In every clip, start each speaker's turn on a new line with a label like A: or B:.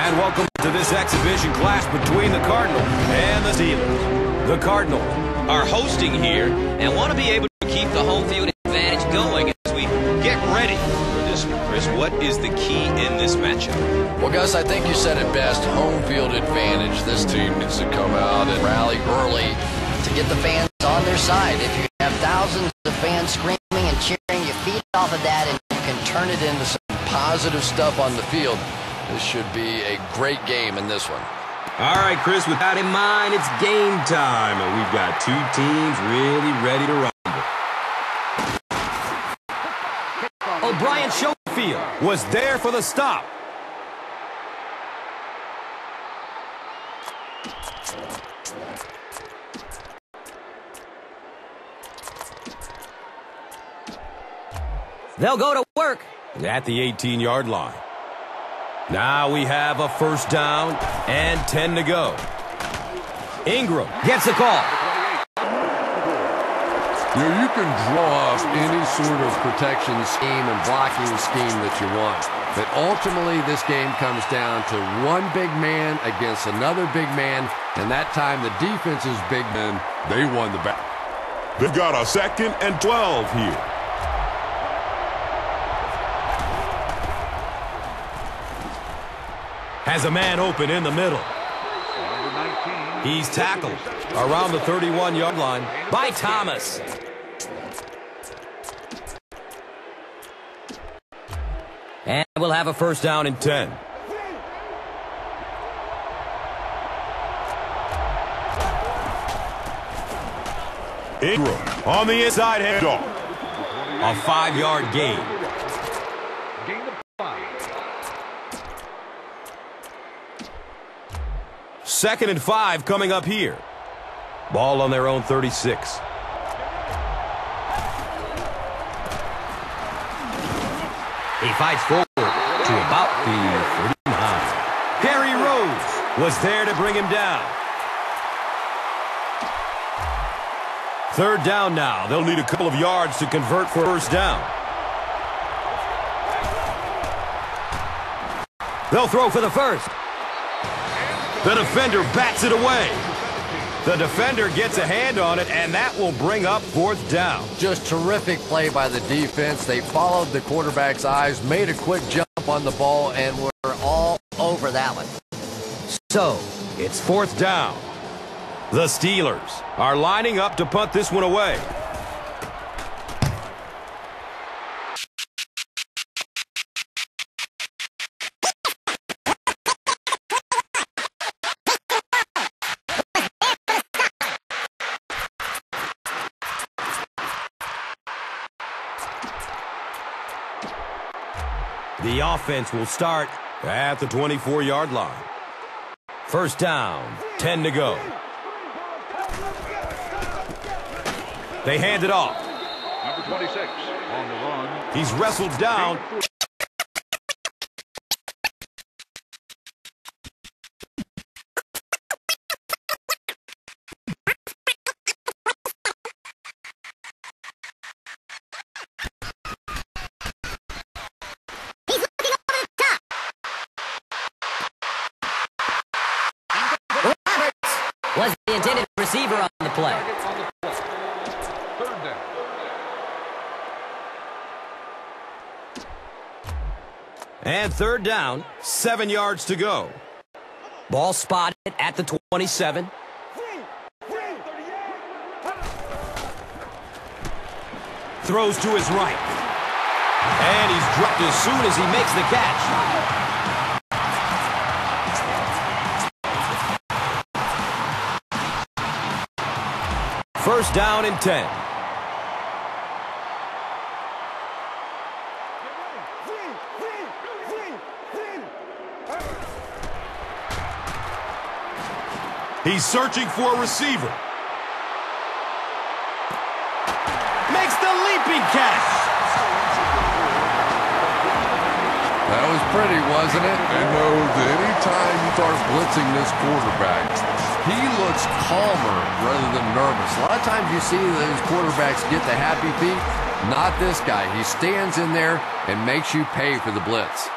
A: And welcome to this exhibition clash between the Cardinals and the Steelers. The Cardinals are hosting here and want to be able to keep the home field advantage going as we get ready for this one. Chris, what is the key in this matchup?
B: Well, Gus, I think you said it best, home field advantage. This team needs to come out and rally early to get the fans on their side. If you have thousands of fans screaming and cheering, you feed off of that and you can turn it into some positive stuff on the field. This should be a great game in this one.
A: All right, Chris, with that in mind, it's game time, and we've got two teams really ready to rumble. O'Brien Schofield was there for the stop. They'll go to work at the 18-yard line. Now we have a first down and 10 to go. Ingram gets the call.
C: You can draw up any sort of protection scheme and blocking scheme that you want. But ultimately, this game comes down to one big man against another big man. And that time, the defense's big men, they won the battle.
D: They've got a 2nd and 12 here.
A: Has a man open in the middle. He's tackled around the 31-yard line by Thomas. And we'll have a first down and 10.
D: Ingram on the inside handoff.
A: A 5-yard gain.
E: Gain of 5.
A: 2nd and 5 coming up here. Ball on their own 36. He fights forward to about the 39. Gary Rose was there to bring him down. 3rd down now. They'll need a couple of yards to convert for first down. They'll throw for the first. The defender bats it away. The defender gets a hand on it, and that will bring up 4th down.
B: Just terrific play by the defense. They followed the quarterback's eyes, made a quick jump on the ball, and were all over that one.
A: So, it's 4th down. The Steelers are lining up to punt this one away. The offense will start at the 24-yard line. First down, 10 to go. They hand it off.
E: Number 26 on the run.
A: He's wrestled down.
F: Was the intended receiver on the play.
E: 3rd down.
A: And 3rd down, 7 yards to go. Ball spotted at the 27. Throws to his right. And he's dropped as soon as he makes the catch. First down and 10. He's searching for a receiver. Makes the leaping catch.
C: That was pretty, wasn't it? And know that anytime you start blitzing this quarterback, he looks calmer rather than nervous. A lot of times you see those quarterbacks get the happy feet. Not this guy. He stands in there and makes you pay for the blitz.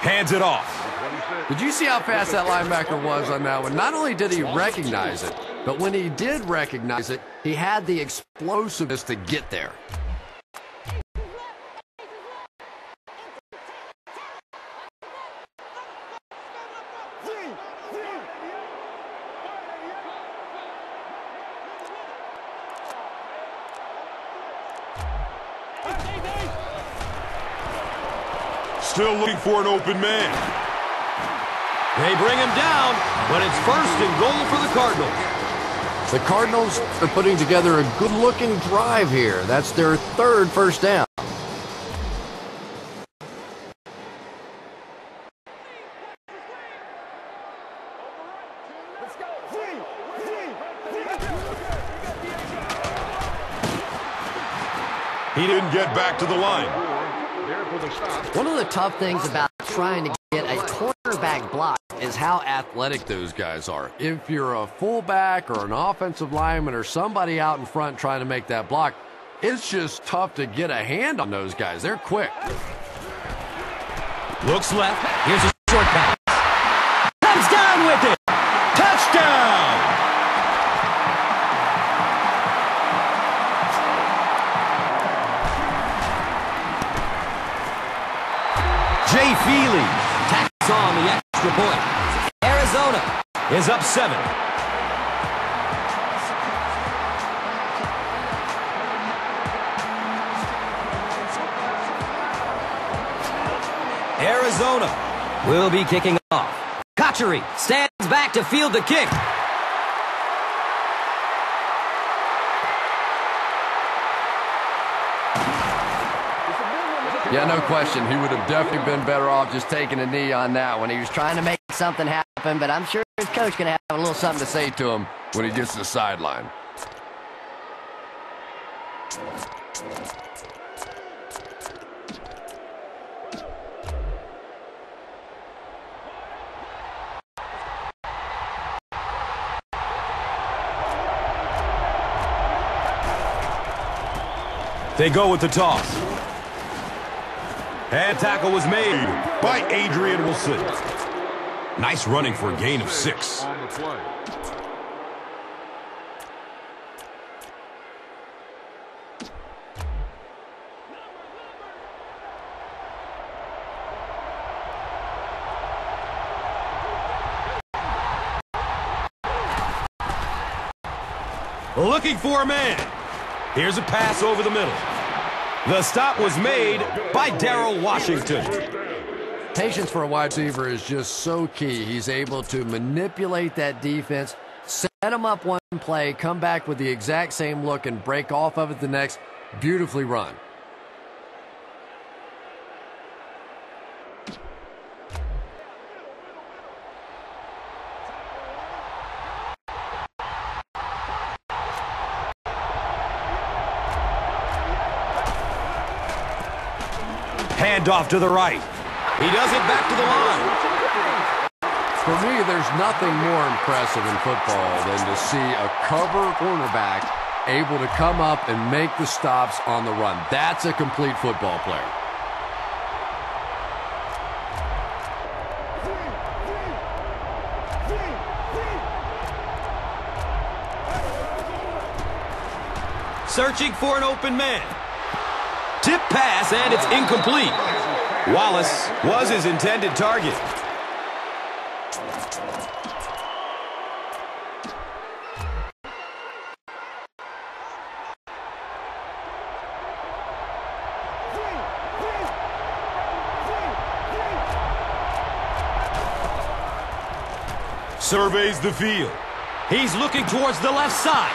A: Hands it off.
C: Did you see how fast that linebacker was on that one? Not only did he recognize it, but when he did recognize it, he had the explosiveness to get there.
D: Still looking for an open man.
A: They bring him down, but it's 1st and goal for the Cardinals.
C: The Cardinals are putting together a good-looking drive here. That's their 3rd first down.
D: He didn't get back to the line.
B: One of the tough things about trying to get a quarterback block is how
C: Athletic those guys are. If you're a fullback or an offensive lineman or somebody out in front trying to make that block, it's just tough to get a hand on those guys. They're quick.
A: Looks left. Here's a short pass. Comes down with it. Touchdown! Jay Feely tacks on the extra point. Arizona is up 7. Arizona will be kicking off. Kachary stands back to field the kick.
B: Yeah, no question. He would have definitely been better off just taking a knee on that one. He was trying to make something happen, but I'm sure his coach going to have a little something to say to him
C: when he gets to the sideline.
A: They go with the toss. And tackle was made by Adrian Wilson. Nice running for a gain of 6.
E: On the play.
A: Looking for a man. Here's a pass over the middle. The stop was made by Darrell Washington.
C: Patience for a wide receiver is just so key. He's able to manipulate that defense, set them up one play, come back with the exact same look, and break off of it the next. Beautifully run.
A: Handoff to the right. He does it back to the line.
C: For me, there's nothing more impressive in football than to see a cover cornerback able to come up and make the stops on the run. That's a complete football player.
A: Searching for an open man. Tip pass, and it's incomplete. Wallace was his intended target.
D: Surveys the field.
A: He's looking towards the left side.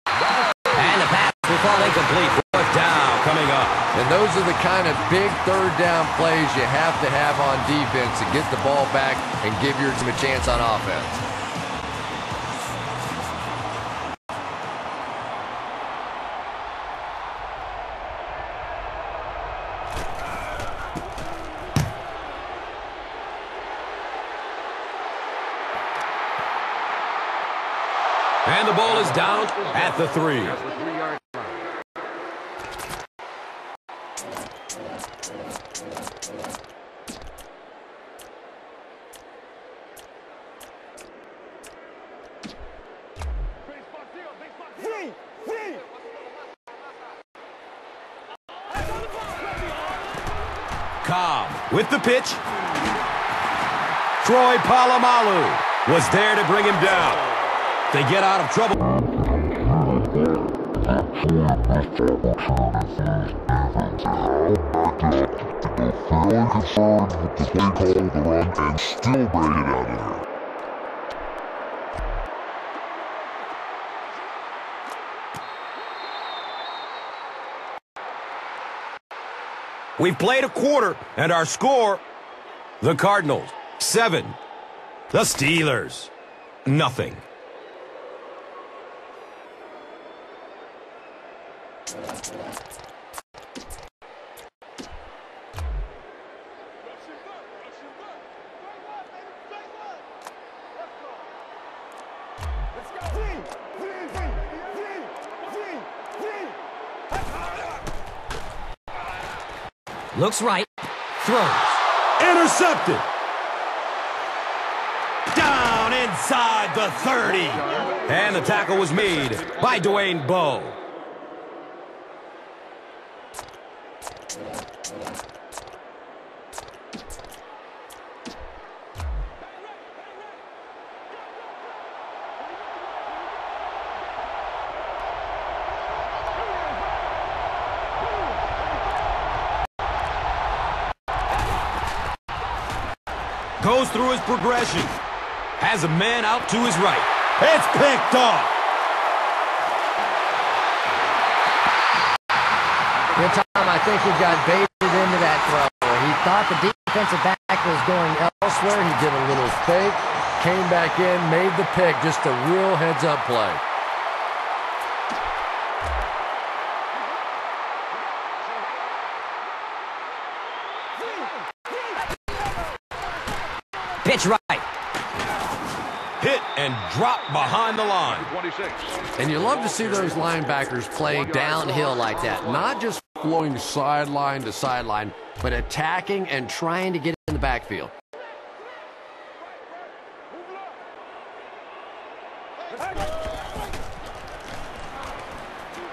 A: And the pass will fall incomplete. 4th down coming up.
C: And those are the kind of big 3rd down plays you have to have on defense to get the ball back and give your team a chance on offense.
A: And the ball is down at the 3. Cobb with the pitch. Troy Polamalu was there to bring him down. They get out of trouble.
G: Fairly concerned with the play call, the run, and still bring it out of there.
A: We've played a quarter, and our score, the Cardinals, 7. The Steelers, nothing.
F: Looks right. Throws.
A: Intercepted. Down inside the 30. And the tackle was made by Dwayne Bowe. Goes through his progression. Has a man out to his right. It's picked off.
B: Good time. I think he got baited into that throw. He thought the defensive back was going elsewhere.
C: He did a little fake, came back in, made the pick. Just a real heads-up play.
F: Pitch right.
A: Hit and drop behind the line.
E: 26.
C: And you love to see those linebackers play downhill like that. Not just flowing sideline to sideline, but attacking and trying to get in the backfield.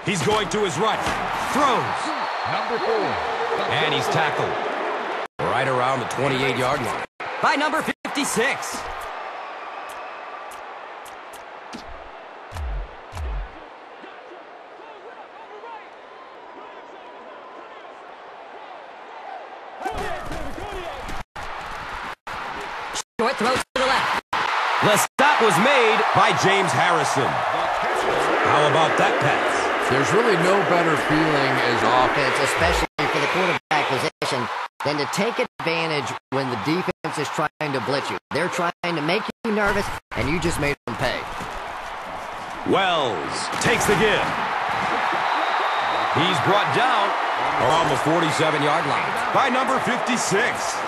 A: He's going to his right. Throws.
E: Number 4.
A: And he's tackled right around the 28-yard line.
F: By number 56. Short throw to the left.
A: The stop was made by James Harrison. How about that pass?
C: There's really no better feeling as
B: Offense, especially for the quarterback position, than to take advantage when the defense is trying to blitz you. They're trying to make you nervous, and you just made them pay.
A: Wells takes the give. He's brought down around the 47-yard line by number 56.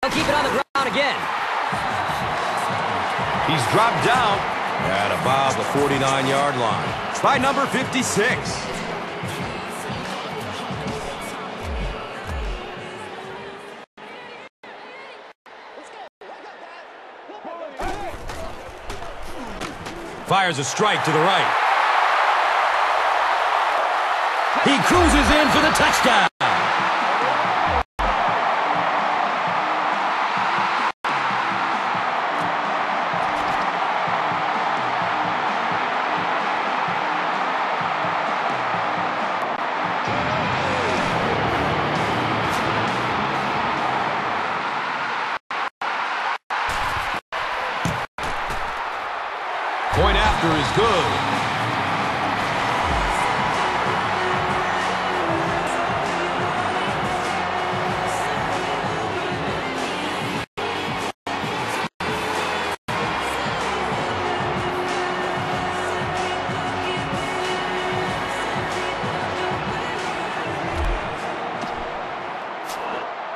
F: Keep it on the ground again.
A: He's dropped down at about the 49-yard line by number 56. Fires a strike to the right. He cruises in for the touchdown. Point after is good.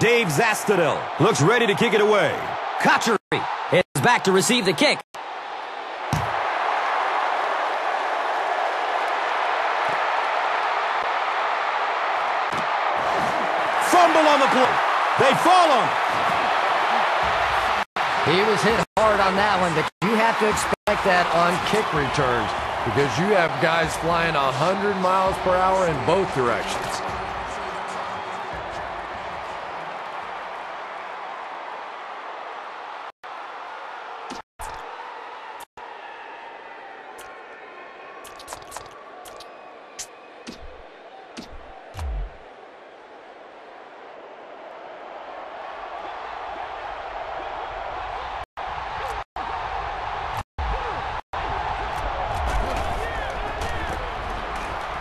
A: Dave Zastadel looks ready to kick it away.
F: Cotchery is back to receive the kick.
D: fumble on the play. They fall on it.
B: He was hit hard on that one, but you have to expect that on kick returns
C: because you have guys flying 100 miles per hour in both directions.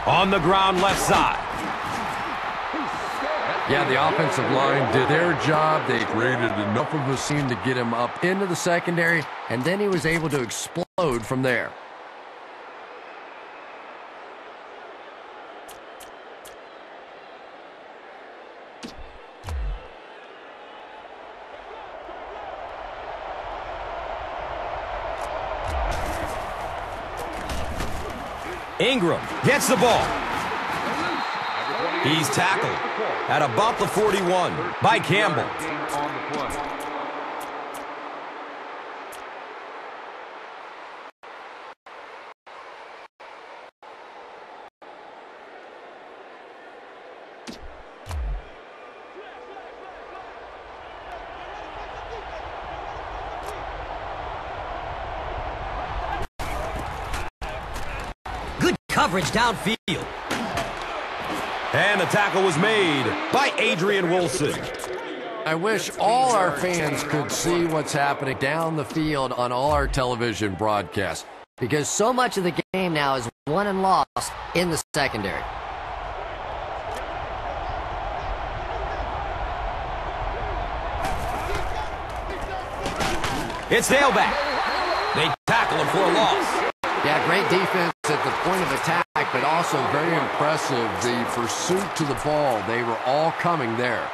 D: On the ground, left side.
C: Yeah, the offensive line did their job. They created enough of a seam to get him up into the secondary, and then he was able to explode from there.
D: Ingram gets the ball. He's tackled at about the 41 by Campbell.
F: Coverage downfield.
D: And the tackle was made by Adrian Wilson.
C: I wish all our fans could see what's happening down the field on all our television broadcasts,
B: because so much of the game now is won and lost in the secondary.
D: It's Nailback. They tackle him for a loss.
C: Yeah, great defense at the point of attack, but also very impressive. The pursuit to the ball, they were all coming there.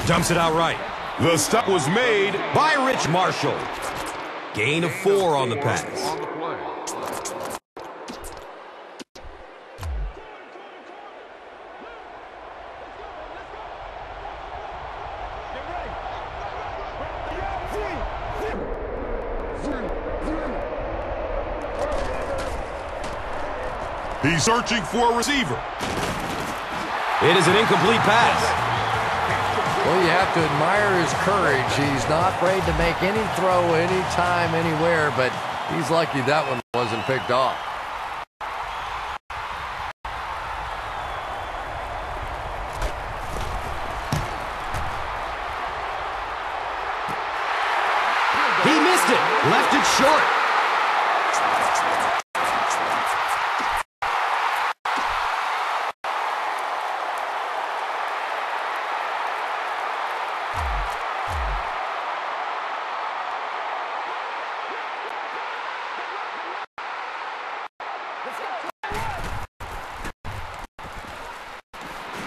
D: Dumps it out right. The stop was made by Rich Marshall. Gain of 4 on the pass. He's searching for a receiver. It is an incomplete pass.
C: Well, you have to admire his courage. He's not afraid to make any throw, anytime, anywhere, but he's lucky that one wasn't picked off.
D: He missed it. Left it short.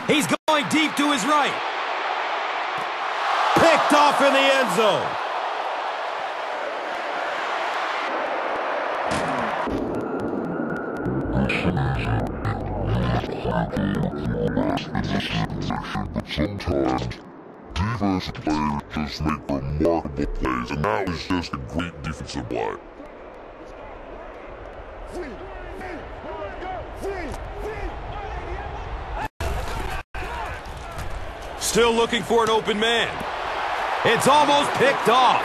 D: He's going deep to his right. Picked off in the end zone.
G: Sometimes defensive players just make remarkable plays, and that was just a great defensive play.
D: Still looking for an open man. It's almost picked off.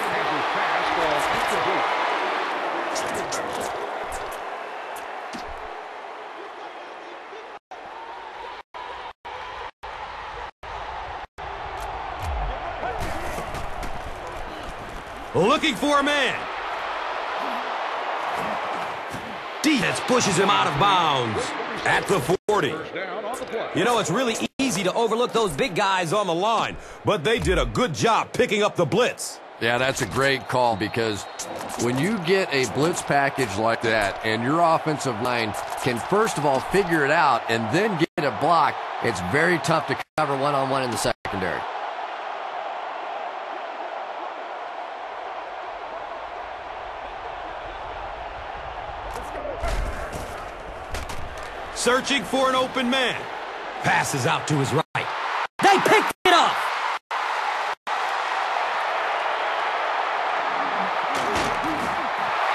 D: Looking for a man. Defense pushes him out of bounds at the 40. You know, it's really easy to overlook those big guys on the line, but they did a good job picking up the blitz.
C: Yeah, that's a great call, because when you get a blitz package like that and your offensive line can first of all figure it out and then get a block,
B: It's very tough to cover one-on-one in the secondary.
D: Searching for an open man. Passes out to his right. They picked it up.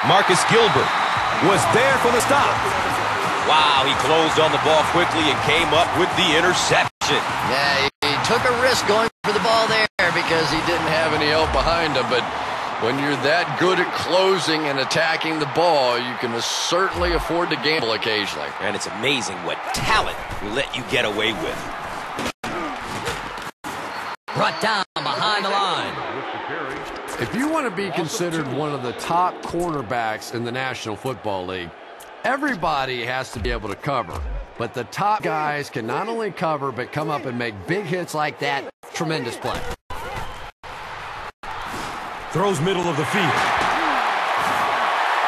D: Marcus Gilbert was there for the stop.
A: Wow, he closed on the ball quickly and came up with the interception.
B: Yeah, he took a risk going for the ball there because he didn't have any help behind him. But when you're that good at closing and attacking the ball, you can certainly afford to gamble occasionally.
A: And it's amazing what talent will let you get away with.
F: Brought down behind the line.
C: If you want to be considered one of the top cornerbacks in the National Football League, everybody has to be able to cover. But the top guys can not only cover, but come up and make big hits like that. Tremendous play.
D: Throws middle of the field.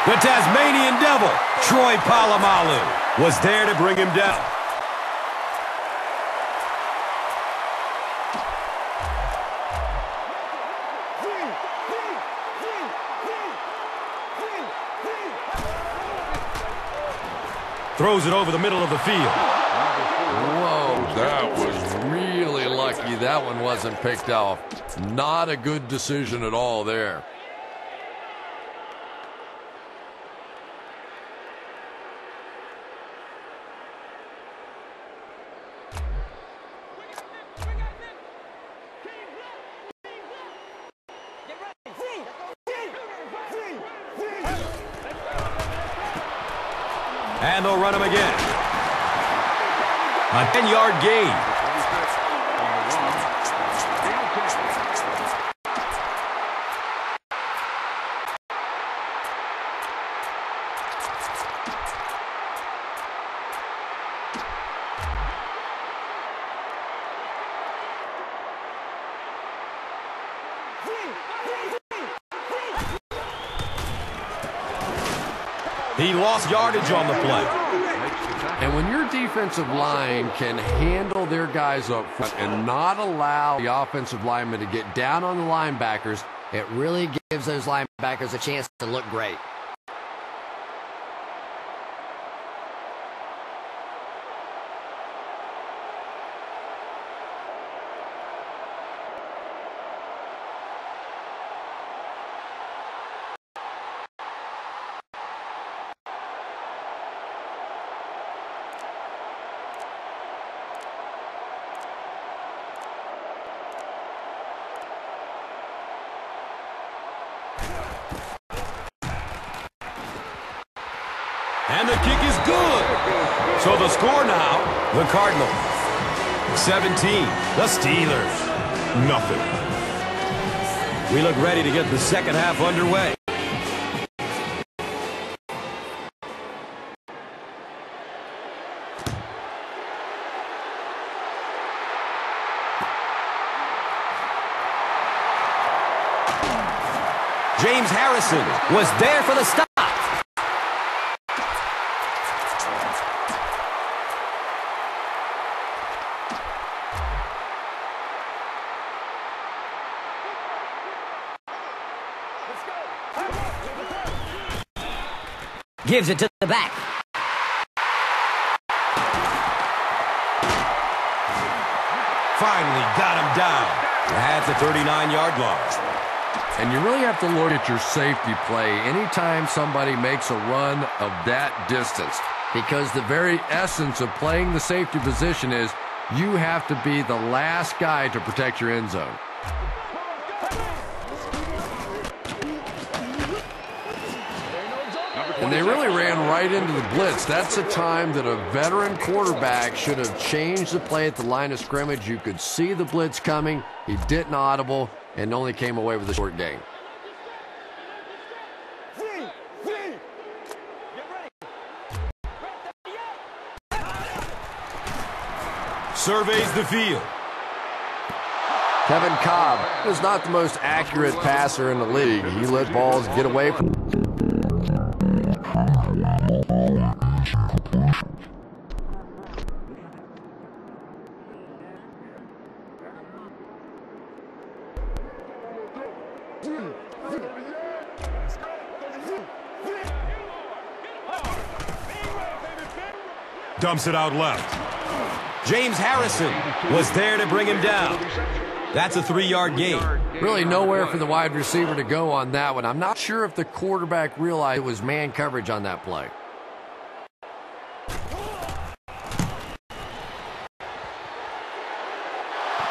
D: The Tasmanian Devil, Troy Polamalu, was there to bring him down. Throws it over the middle of the field.
C: Whoa, that was really lucky that one wasn't picked off. Not a good decision at all there.
D: And they'll run him again. A 10-yard gain. He lost yardage on the play.
C: And when your defensive line can handle their guys up front and not allow the offensive linemen to get down on the linebackers,
B: It really gives those linebackers a chance to look great.
D: And the kick is good. So the score now, the Cardinals 17, the Steelers nothing. We look ready to get the second half underway. James Harrison was there for the stop.
F: Gives it to the back.
D: Finally got him down. At the 39-yard line.
C: and you really have to look at your safety play anytime somebody makes a run of that distance, because the very essence of playing the safety position is you have to be the last guy to protect your end zone. And they really ran right into the blitz. That's a time that a veteran quarterback should have changed the play at the line of scrimmage. You could see the blitz coming. He didn't audible and only came away with a short gain.
D: Surveys the field.
C: Kevin Cobb is not the most accurate passer in the league. He let balls get away from him.
D: Dumps it out left. James Harrison was there to bring him down. That's a 3-yard gain.
C: Really nowhere for the wide receiver to go on that one. I'm not sure if the quarterback realized it was man coverage on that play.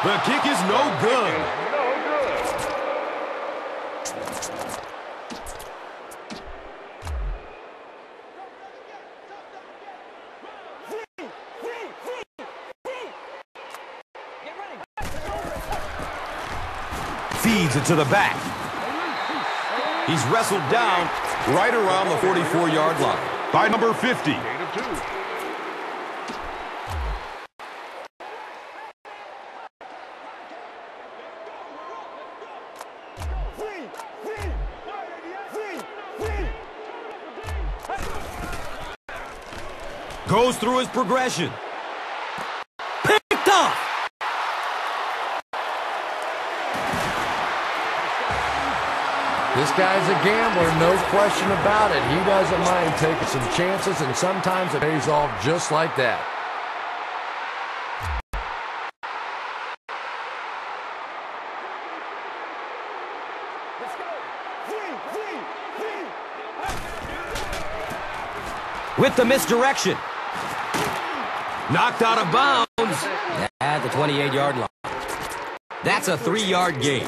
D: The kick is no good. Feeds it to the back. He's wrestled down right around the 44-yard line by number 50. Goes through his progression. Picked off.
C: This guy's a gambler, no question about it. He doesn't mind taking some chances, and sometimes it pays off just like that.
D: With the misdirection. Knocked out of bounds
F: At the 28-yard line.
D: That's a 3-yard gain.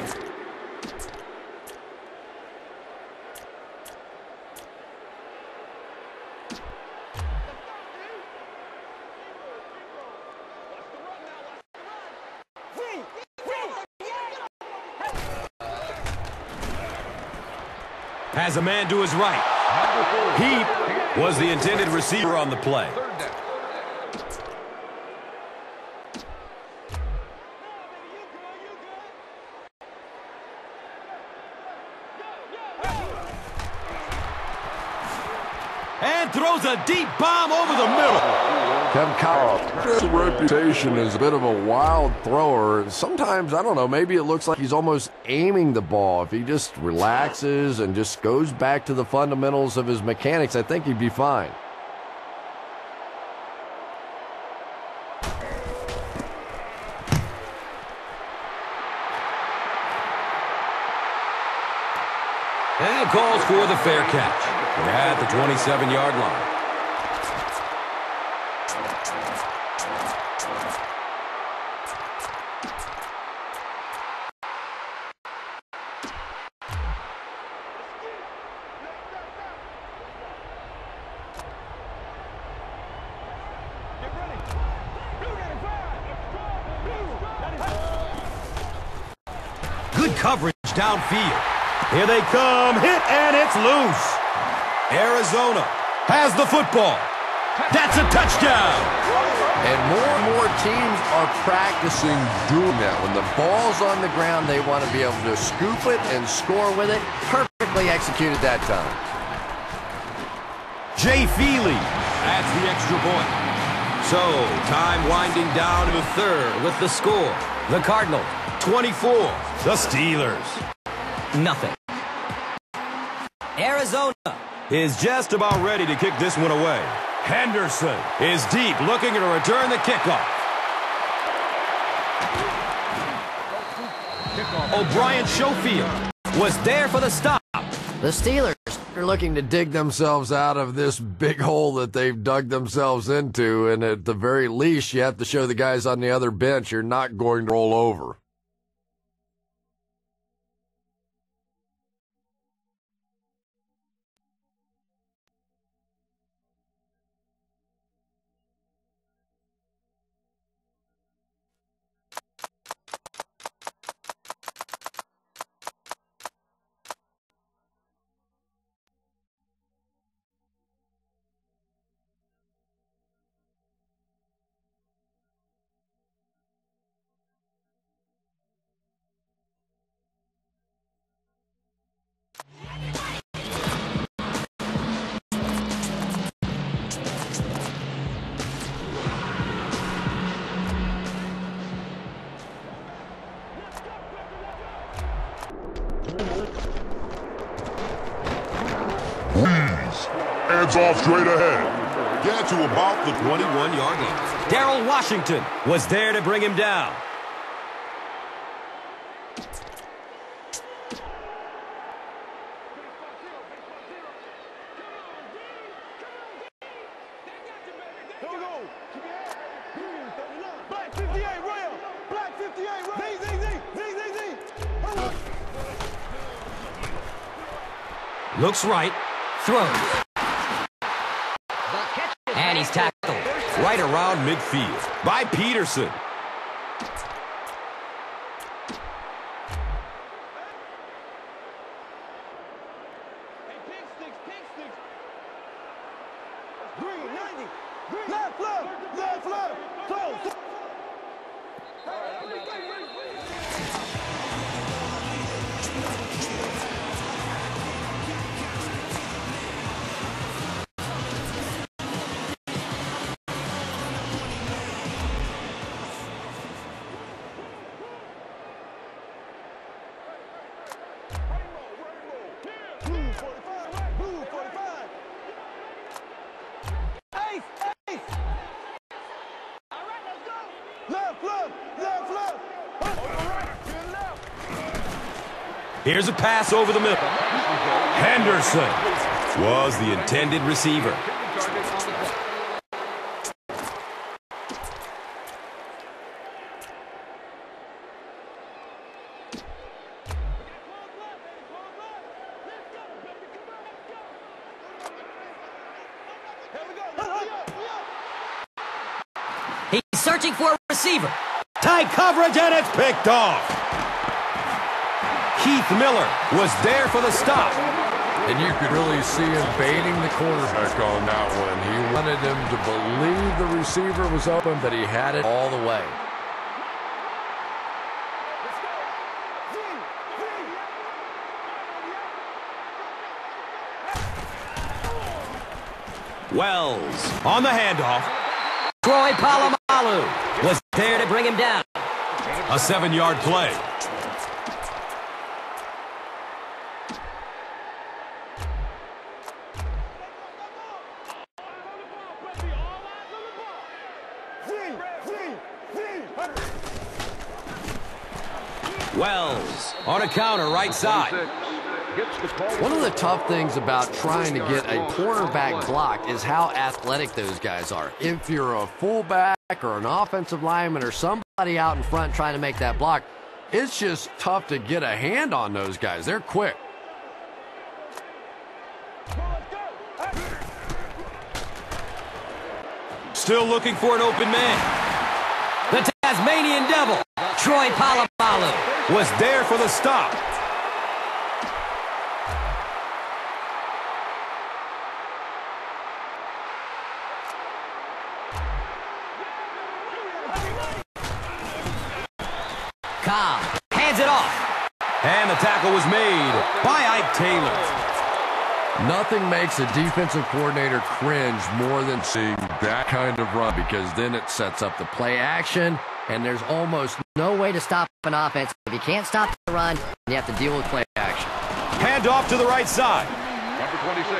D: Has a man to his right. He was the intended receiver on the play. And throws a deep bomb over the middle.
C: Kevin Cobb's reputation is a bit of a wild thrower. Sometimes, I don't know, maybe it looks like he's almost aiming the ball. If he just relaxes and just goes back to the fundamentals of his mechanics, I think he'd be fine.
D: And calls for the fair catch. We're at the 27-yard line. Good coverage downfield. Here they come. Hit, and it's loose. Arizona has the football. That's a touchdown.
C: And more teams are practicing doing that. When the ball's on the ground, they want to be able to scoop it and score with it. Perfectly executed that time.
D: Jay Feely adds the extra point. So, time winding down to the third with the score. The Cardinals, 24. The Steelers,
F: Nothing. Arizona
D: is just about ready to kick this one away. Henderson is deep, looking to return the kickoff. O'Brien Schofield was there for the stop.
C: The Steelers are looking to dig themselves out of this big hole that they've dug themselves into, and at the very least, you have to show the guys on the other bench you're not going to roll over.
G: Hands off straight ahead.
D: get to about the 21-yard line. Darrell Washington was there to bring him down. Looks right, throws. And he's tackled right around midfield by Peterson. Here's a pass over the middle. Henderson was the intended receiver.
F: He's searching for a receiver.
D: Tight coverage, and it's picked off. Keith Miller was there for the stop.
C: And you could really see him baiting the quarterback on that one. He wanted him to believe the receiver was open, but he had it all the way.
D: Wells on the handoff.
F: Troy Polamalu was there to bring him down.
D: A 7-yard play. Wells on a counter right side.
C: One of the tough things about trying to get a cornerback blocked is how athletic those guys are. If you're a fullback or an offensive lineman or somebody out in front trying to make that block, it's just tough to get a hand on those guys. They're quick.
D: Still looking for an open man.
F: The Tasmanian Devil, Troy Polamalu,
D: was there for the stop.
F: Cobb hands it off.
D: And the tackle was made by Ike Taylor.
C: Nothing makes a defensive coordinator cringe more than seeing that kind of run, because then it sets up the play action, and there's almost
H: no way to stop an offense. If you can't stop the run, you have to deal with play action.
D: Hand off to the right side.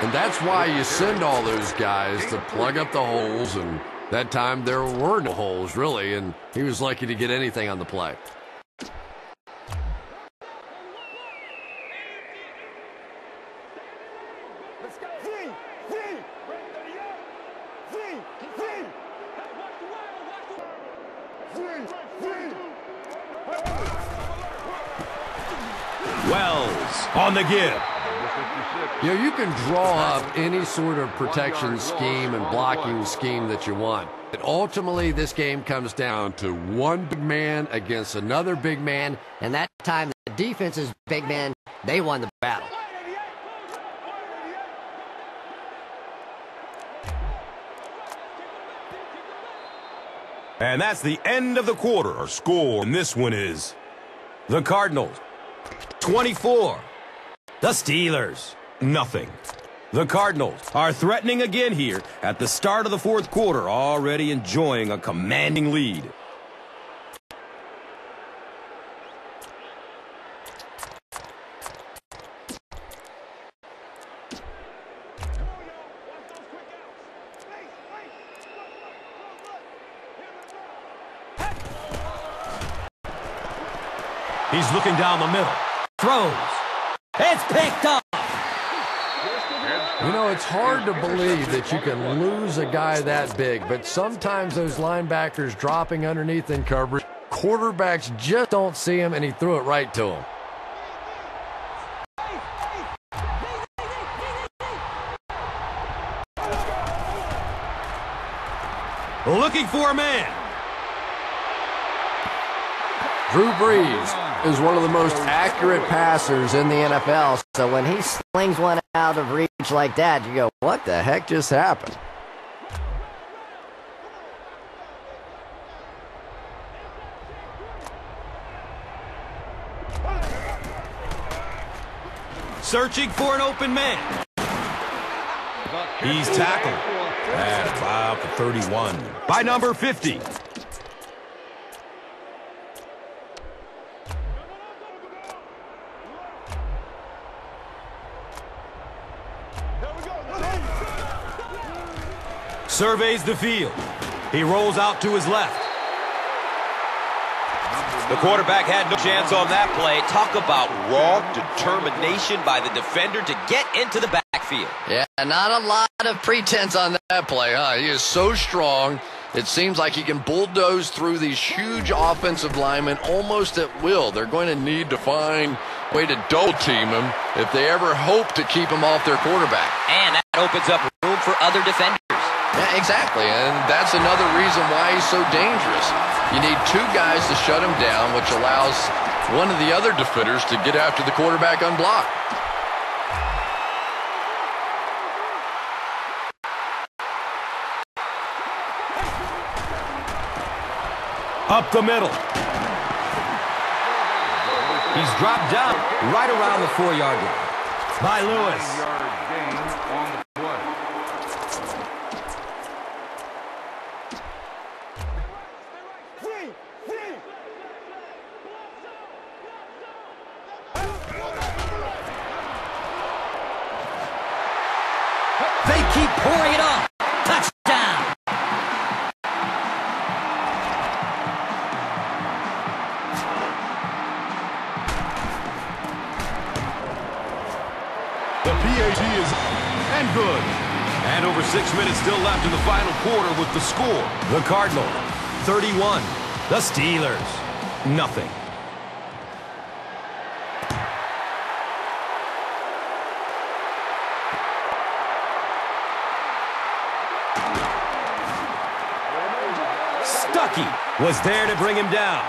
C: And that's why you send all those guys to plug up the holes, and that time there were no holes, really, and he was lucky to get anything on the play.
D: Wells on the give.
C: You know, you can draw up any sort of protection scheme and blocking scheme that you want. But ultimately, this game comes down to one big man against another big man.
H: And that time, the defense's big man, they won the battle.
D: And that's the end of the quarter. Our score in this one is the Cardinals 24. The Steelers, nothing. The Cardinals are threatening again here at the start of the fourth quarter, already enjoying a commanding lead. He's looking down the middle. Throws. It's picked up.
C: You know, it's hard to believe that you can lose a guy that big, but sometimes those linebackers dropping underneath in coverage, quarterbacks just don't see him, and he threw it right to him.
D: Looking for a man.
C: Drew Brees is one of the most accurate passers in the NFL,
H: So when he slings one out of reach like that, you go, what the heck just happened?
D: Searching for an open man. He's tackled at about the 31 by number 50. Surveys the field. He rolls out to his left.
A: The quarterback had no chance on that play. Talk about raw determination by the defender to get into the backfield.
B: Yeah, not a lot of pretense on that play, huh? He is so strong. It seems like he can bulldoze through these huge offensive linemen almost at will. They're going to need to find a way to double team him if they ever hope to keep him off their quarterback.
A: And that opens up room for other defenders.
B: Yeah, exactly, and that's another reason why he's so dangerous. You need two guys to shut him down, which allows one of the other defenders to get after the quarterback unblocked.
D: Up the middle. He's dropped down right around the 4-yard line by Lewis.
F: They keep pouring it on. Touchdown.
D: The PAT is and good. And over 6 minutes still left in the final quarter with the score. The Cardinals, 31. The Steelers, nothing. Stuckey was there to bring him down.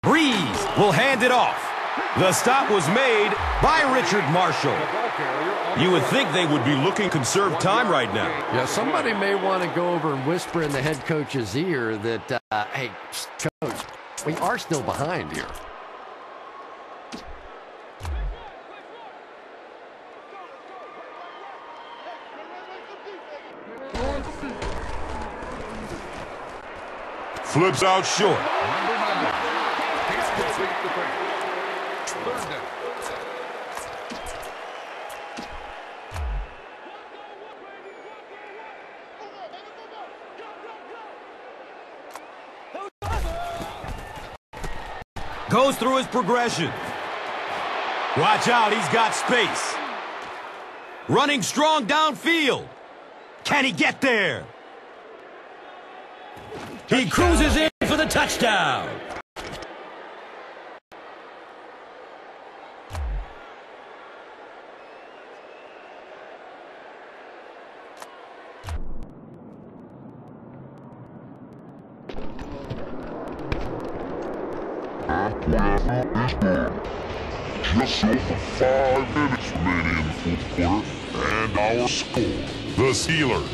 D: Breeze will hand it off. The stop was made by Richard Marshall. You would think they would be looking to conserve time right now.
C: Yeah, somebody may want to go over and whisper in the head coach's ear that, hey, coach, we are still behind here.
D: Flips out short. Goes through his progression. Watch out, he's got space. Running strong downfield. Can he get there? He cruises in for the touchdown.
G: Just over 5 minutes remaining in the fourth quarter, and our score.
D: The Steelers,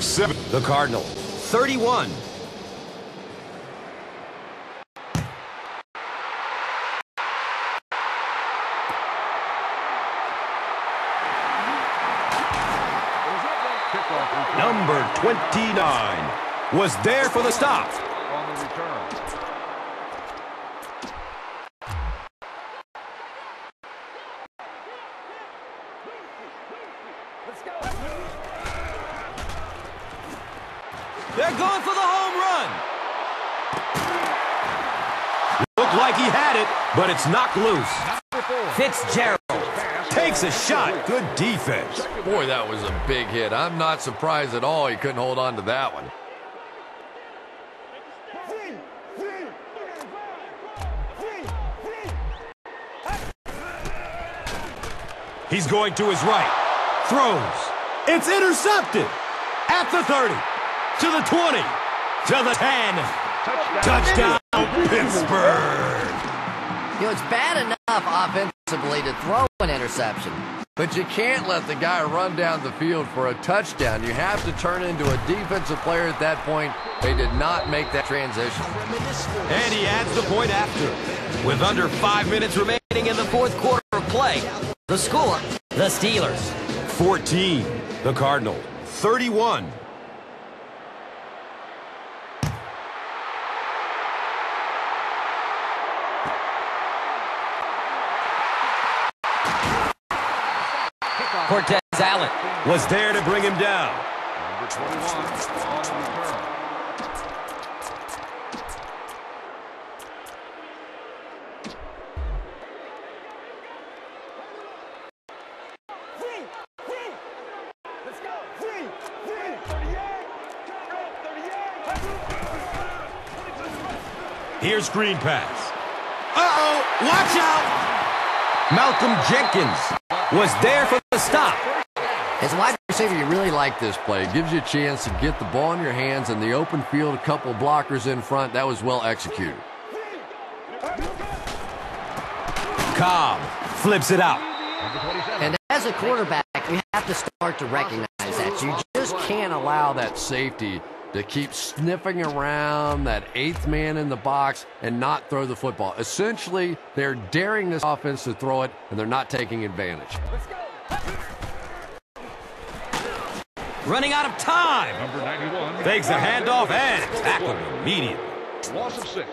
D: 7. The Cardinals, 31. Number 29 was there for the stop.
E: On the return.
D: They're going for the home run. Looked like he had it, but it's knocked loose.
F: Fitzgerald
D: Takes a shot. Good defense.
C: Boy, that was a big hit. I'm not surprised at all he couldn't hold on to that one.
D: He's going to his right. Throws. It's intercepted. At the 30. To the 20. To the 10. Touchdown, Pittsburgh.
H: You know, it's bad enough offensively to throw an interception.
C: But you can't let the guy run down the field for a touchdown. You have to turn into a defensive player at that point. They did not make that transition.
D: And he adds the point after.
F: with under 5 minutes remaining in the fourth quarter of play. The score, the Steelers
D: 14, the Cardinals 31.
F: Cortez Allen
D: was there to bring him down.
E: Number 21 on the return.
D: Here's screen pass. Uh-oh, watch out!
F: Malcolm Jenkins was there for the stop.
C: As a wide receiver, you really like this play. It gives you a chance to get the ball in your hands in the open field, a couple blockers in front. That was well executed.
D: Cobb flips it out.
H: And as a quarterback, you have to start to recognize that. You just
C: Can't allow that safety to keep sniffing around that eighth man in the box and not throw the football. Essentially, they're daring this offense to throw it, and they're not taking advantage.
D: Running out of time.
E: Number 91.
D: Takes the handoff and tackled immediately.
E: Loss of 6.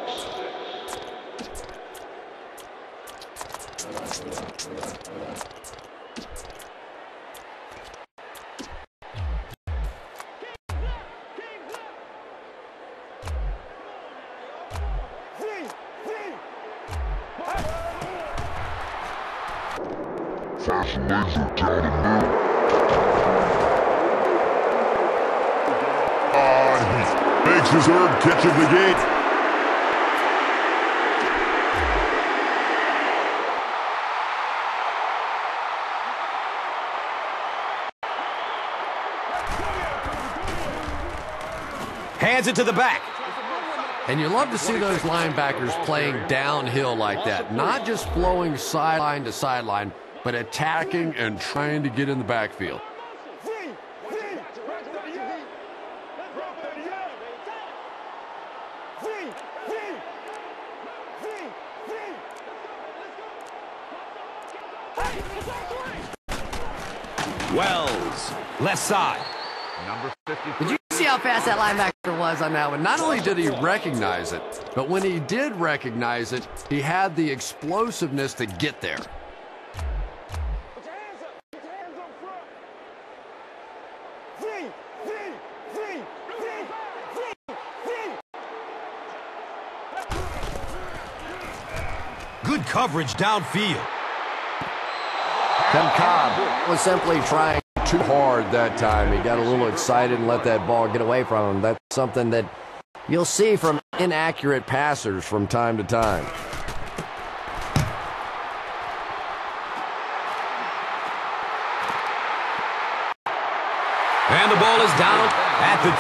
G: Fast laser down the middle.
D: He makes his third catch of the game. Hands it to the back.
C: And you love to see those linebackers playing downhill like that, not just flowing sideline to sideline, but attacking and trying to get in the backfield.
D: Wells, left side.
E: Number 50.
H: Did you see how fast that linebacker was on that one?
C: Not only did he recognize it, but when he did recognize it, he had the explosiveness to get there.
D: Good coverage downfield.
C: Cobb was simply trying too hard that time. He got a little excited and let that ball get away from him. That's something that you'll see from inaccurate passers from time to time.
D: And the ball is down at the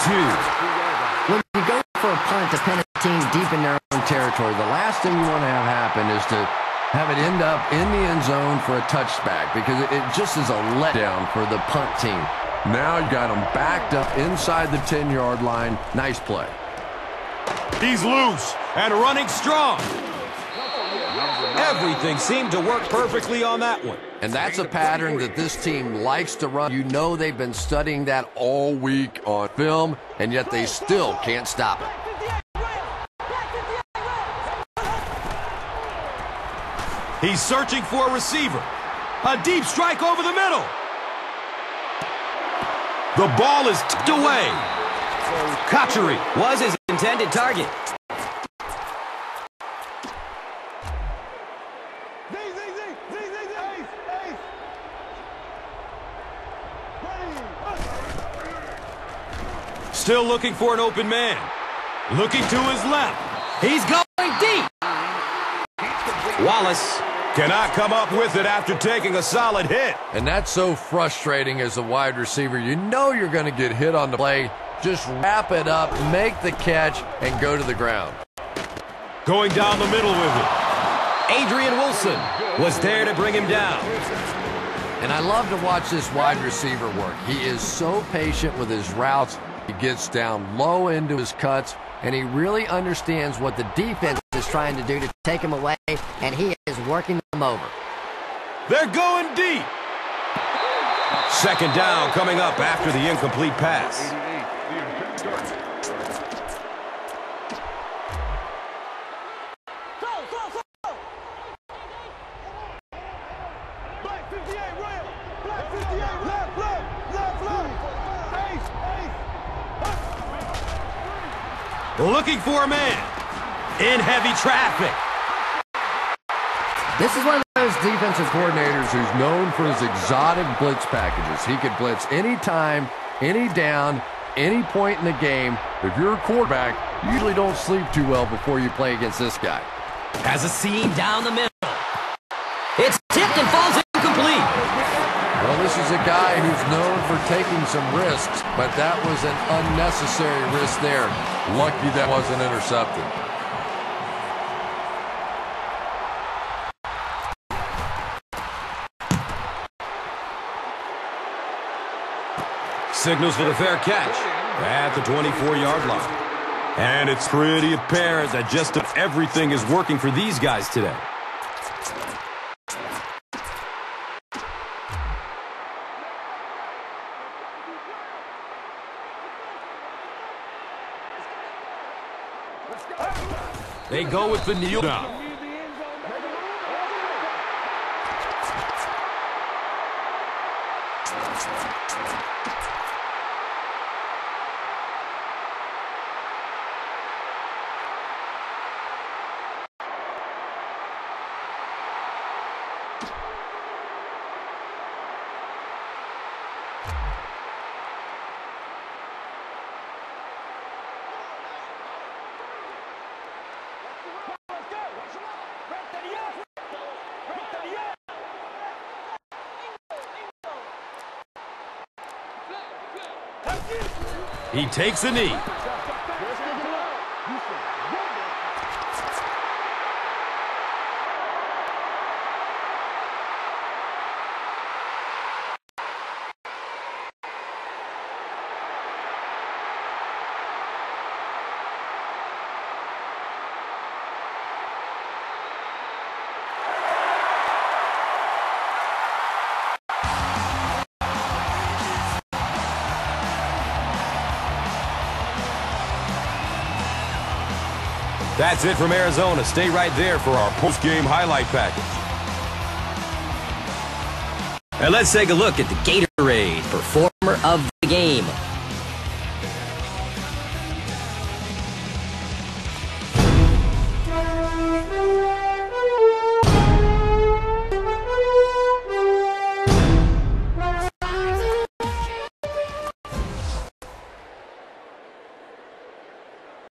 D: 2.
H: When you go for a punt to pin a team deep in their own territory, the last thing you want to have happen is to have it end up in the end zone for a touchback, because it just is a letdown for the punt team.
C: Now you got him backed up inside the 10-yard line. Nice play.
D: He's loose and running strong. Everything seemed to work perfectly on that one.
C: And that's a pattern that this team likes to run. You know they've been studying that all week on film, and yet they still can't stop it.
D: He's searching for a receiver. A deep strike over the middle. The ball is tipped away. Kochery was his
F: Intended target.
D: Still looking for an open man. Looking to his left.
F: He's going deep.
D: Wallace cannot come up with it after taking a solid hit.
C: And that's so frustrating as a wide receiver. You know you're going to get hit on the play. Just wrap it up, make the catch, and go to the ground.
D: Going down the middle with it. Adrian Wilson was there to bring him down.
C: And I love to watch this wide receiver work. He is so patient with his routes. He gets down low into his cuts, and he really understands what the defense is trying to do to take him away, and he is working them over.
D: They're going deep. Second down coming up after the incomplete pass. Looking for a man in heavy traffic.
H: This is one of those defensive coordinators who's known for his exotic blitz packages. He could blitz any time, any down, any point in the game. If you're a quarterback, you usually don't sleep too well before you play against this guy.
F: Has a seam down the middle. It's tipped and falls incomplete.
C: Well, this is a guy who's known for taking some risks, but that was an unnecessary risk there. Lucky that wasn't intercepted.
D: Signals for the fair catch at the 24-yard line. And it's pretty apparent that just everything is working for these guys today. They go with the kneel down. He takes a knee. That's it from Arizona. Stay right there for our post-game highlight package.
F: And let's take a look at the Gatorade Performer of the Game.